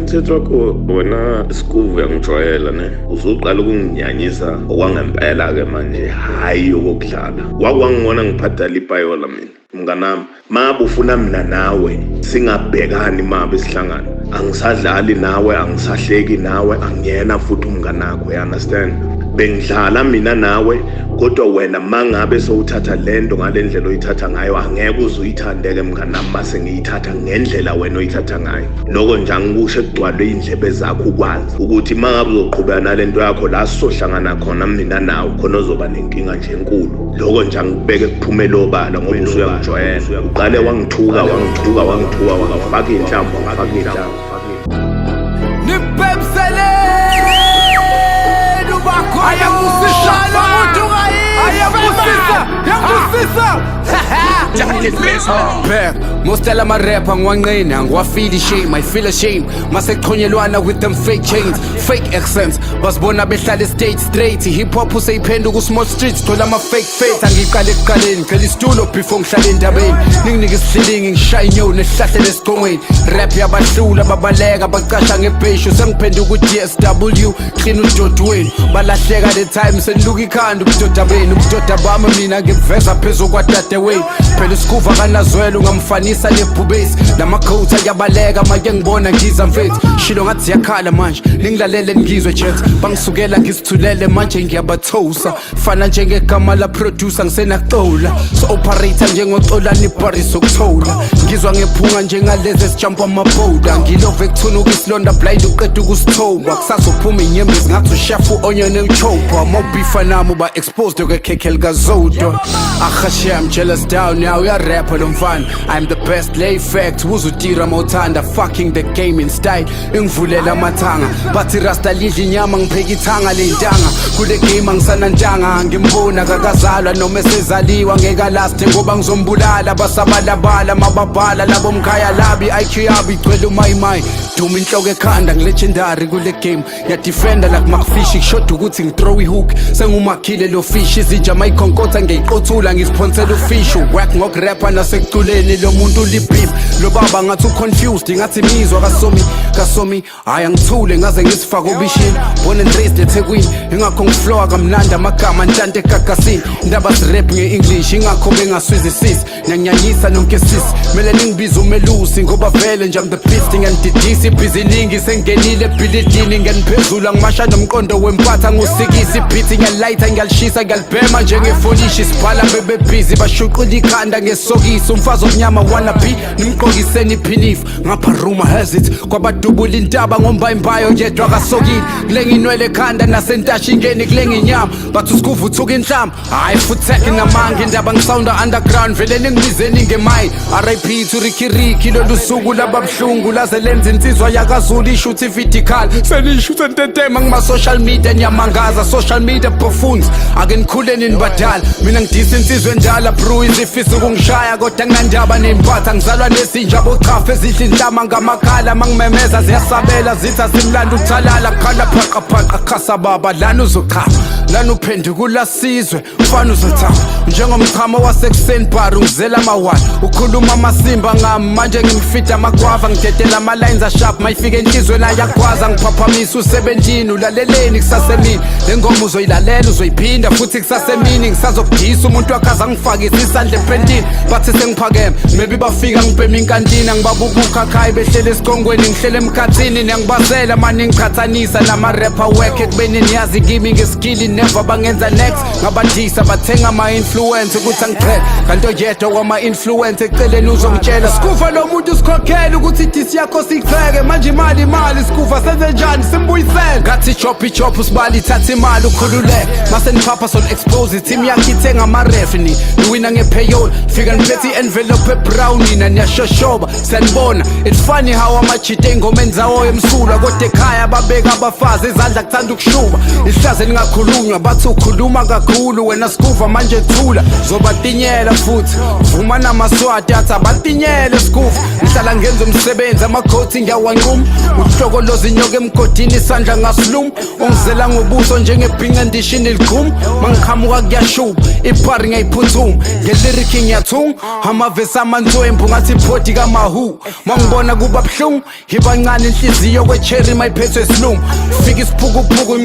umthetho wakho wena Skuvu yangijwayela ne uzuqala ukunginyanyisa okwangempela ke manje hayi okudlala wakwangibona ngiphatha lipayola mina mnganami mabe ufuna mina nawe singabhekani mabe sihlangana angisadlali nawe angisahleki nawe angiyena futhi umnganakho you understand bengidlala mina nawe kodwa wena mangabe sowuthatha lento ngalendlela oyithatha ngayo angeke uzuyithandeke mnganami mase ngiyithatha ngendlela wena oyithatha ngayo lokho nje angikusho ekugcwalwe indlebe zakho ukwazi ukuthi mangabe uzoqhubeka nalento yakho la sizohlangana khona mina nawe khona ozoba nenkinga nje enkulu lokho nje angibeke ekuphumela obala ngoba usuyangijwayela uqale wangithuka wakafaka inhlamvu nipepsele nubakho ayabusisa Mostela ma rapper ngiwanqina ngiwafeel shame I feel ashamed masechonyelwana with them fake chains fake accents basibona behlala stage straight hip hop useyiphenduka ku small streets thola ama fake faith angiqale ekuqaleni ngicela isitulo before ngihlale endabeni ninginike isihlilingi ngishaya inyo nehlahle lesigongweni rap yabahlula babaleka bacasha ngebheshu sengiphenduka ku DSW clean udodweni balahleka the time senduka ikhanda ubudoda benu ubudoda bami mina ngiveza phezulu kwadadewenu phela isikuva kanazwela ungamfanisa lebhubesi lamacoat ayabaleka make ngibona ngiza mfethu shilo ngathi yakhala manje ningilalele ngizwe jet bangisukela ngisithulele manje ngiyabathosa fana njengegama la producer ngisenaqola so operator njengoxolani iparis okuthola ngizwa ngephunga njengalezi esijump amaboda ngilove ekuthuna isilonda blind uqeda ukusithoba kusazophuma inyembezi ngathi ushafu onyone uchopa mobifa nami ba exposed okekhekel gazodo akhashe I'm jealous down now we are rapper mfana I'm the best lay fact uzutira mawuthanda fucking the game in style ingivulela amathanga bathi rasta lidla inyama ngipheka ithanga lentanga kule game angisanantanga ngimbona kakazalwa noma esezaliwa ngeka last ngoba ngizombulala basabalabala mababhala labo mkhaya labi IQ yabi igcwele umayimay duma inhloko ekhanda ngilegendary kule game ya defender like McFish shot ukuthi ngithrow ihook sengumakhile lo fish izinja mayikhonkotha ngeyiqothula ngisiponsela ufish work ngokurapper nasekuculeni lo muntu libeef lo baba ngathi confused ngathi mizwa kasomi aya ngithule ngaze ngisifaka ubishini born and raised eThekwini ingakho ngiflow kamnandi amagama ntante egagasini indaba rap ngeEnglish ingakho bengaswizisisi nanyanyisa nonke sis mele ningibiza umelusi ngoba vele nje I'm the beast ngandidisi busy ningi sengenile bhilidini nganiphezulu ngimasha nomqondo wempatha ngusikisi beat ngiyalighta ngiyalishisa ngiyalibhema njengefonishi sibhala bebe busy bashuqula ikhanda ngesokisi umfazi omnyama wanna be nimqokiseni iphinifu ngapha rumor has it kwabadubula intaba ngombayimbayo yedwa kasokile kulenginwele ekhanda nasentashingeni kulenginyama bathi usikuva uthuka inhlamba hayi futhi namanga indaba ngisounda underground vele ningibizeni ngemic RIP to Ricky lolu suku lababhlungu laze lenza insizwa yakazulu ishoot vertical senishoot entetema ngima social media nyamangaza social media buffoons ake nikhuleni nibadala mina ngidisa insizwe endala bro izifisa ukungishaya kodwa nginandaba nempatha ngizalwa nesinja bochafa ezihle inhlama ngamakhala mangimemeza ziyasabela zitha simlanda ukuthalala khala phaqaphaqa khasa baba lana uzochafa lana uphenduka ulasizwe mfana uzothamba njengomchamo wasekuseni bar ungizela amawala ukhuluma amasimba ngami manje ngimfita amagwava ngidedela ama lines asharp mayifike enhlizweni ayagwaza ngiphaphamisa u17 ulaleleni kusasemini lengoma uzoyilalela uzoyiphinda futhi kusasemini ngisazokudisa umuntu wakaza ngifakisa isandla epentini bathi sengiphakeme maybe bafika ngibhema inkantina ngibabuka khaya behlele esikongweni ngihlele emkhathini niyangibasela manje ngiqhathanisa nama rapper work ekubeni niyazi kimi ngeskill never bangenza next ngabadisa bathenga ama influence ukuthi angiqhele kanti yedwa kwama influence eceleni uzongitshela sikuva lo muntu usikhokhela ukuthi idisi yakho sikufeke manje imali sikuva senze njani simbuyisele ngathi chop usibali thatha imali ukhululeke mase niphapha son expose team yakhe ithenga ama revenue niwina ngepayroll fika niphethe envelope brown nina niyashoshoba sanibona it's funny how amachite engomeni zawo emsulwa kodwa ekhaya babeka abafazi izandla kuthanda ukushuba ihlaze lingakhuluma bayakhulunywa bathi ukhuluma kakhulu wena Skuva manje thula zobatinyela futhi vuma namaswati athi abatinyele Skuva ngihlala ngenza umsebenzi amakhoti ngiyawanquma uhlokoloza inyoka emgodini isandla ngasiluma ungizela ngobuso njengebhinqa endishini liqhuma mangiqhamuka kuyashuba ipari ngayiphuthuma ngeliriki ngiyathunga amavesi amantswembu ngathi iphodi kamahu mangibona kuba buhlungu ibancane inhliziyo kwecherry mayiphethwe isilungu fika isiphukuphuku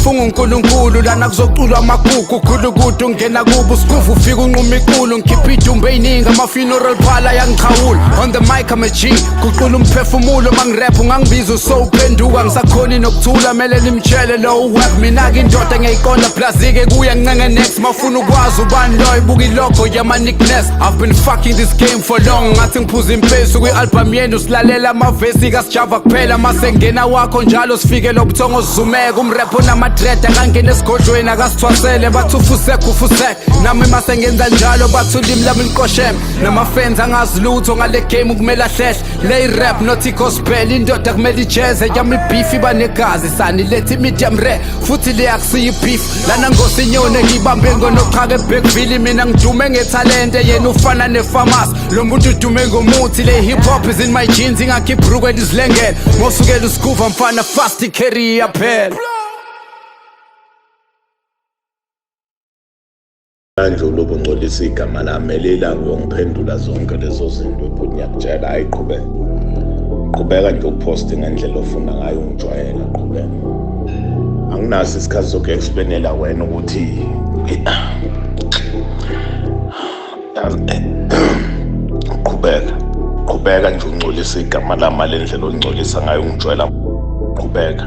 funga uNkulunkulu lana kuzoculwa amagugu ukhulukude ungena kubo Skuva ufika unquma iqulu ngikhipha idumbe eyiningi ama-funeral phala yangichawula on the mic I'm a G kuqula umphefumulo mangirap ungangibiza usowuphenduka ngisakhoni nokuthula mele limtshele lo uweb mina-ke indoda ngiyayiqonda plazike kuya ngincenga next mafuna ukwazi ubani lo ibuka ilogo yama-nickness I've been fucking this game for long ngathi ngiphuza impesi kwi-album yenu silalela amavesi kasijava kuphela masengena wakho njalo sifike lo buthongo sizumeka umrap onamadred akangena esigodlweni akasithwasele bathi ufusek nami masengenza njalo bathi ulimi lami liqosheme namafans angazi lutho ngale game kumele ahlehle le rap not i-gospel indoda kumele ijeze yami beef iba negazi sani lethi medium rare futhi leyakusiya ibeef lana ngosinyone ngibambe ngonoqhaka eBackville mina ngidume ngethalente yena ufana nefamasi lo muntu udume ngomuthi le hip hop is in my jeans ingakhipha ibhrukwe lizilengele ngosukela uSkuva mfana fast career phela manje ulobo ngcolisa igama lami elilanga uyongiphendula zonke lezo zinto ebhuti ngiyakutshela hayi qhubeka nje ukuposte ngendlela ofuna ngayo ungijwayela qhubeka anginaso isikhathi soku-explainela wena ukuthi qhubeka nje ungcolisa igama lami lendlela ongcolisa ngayo ungijwayela qhubeka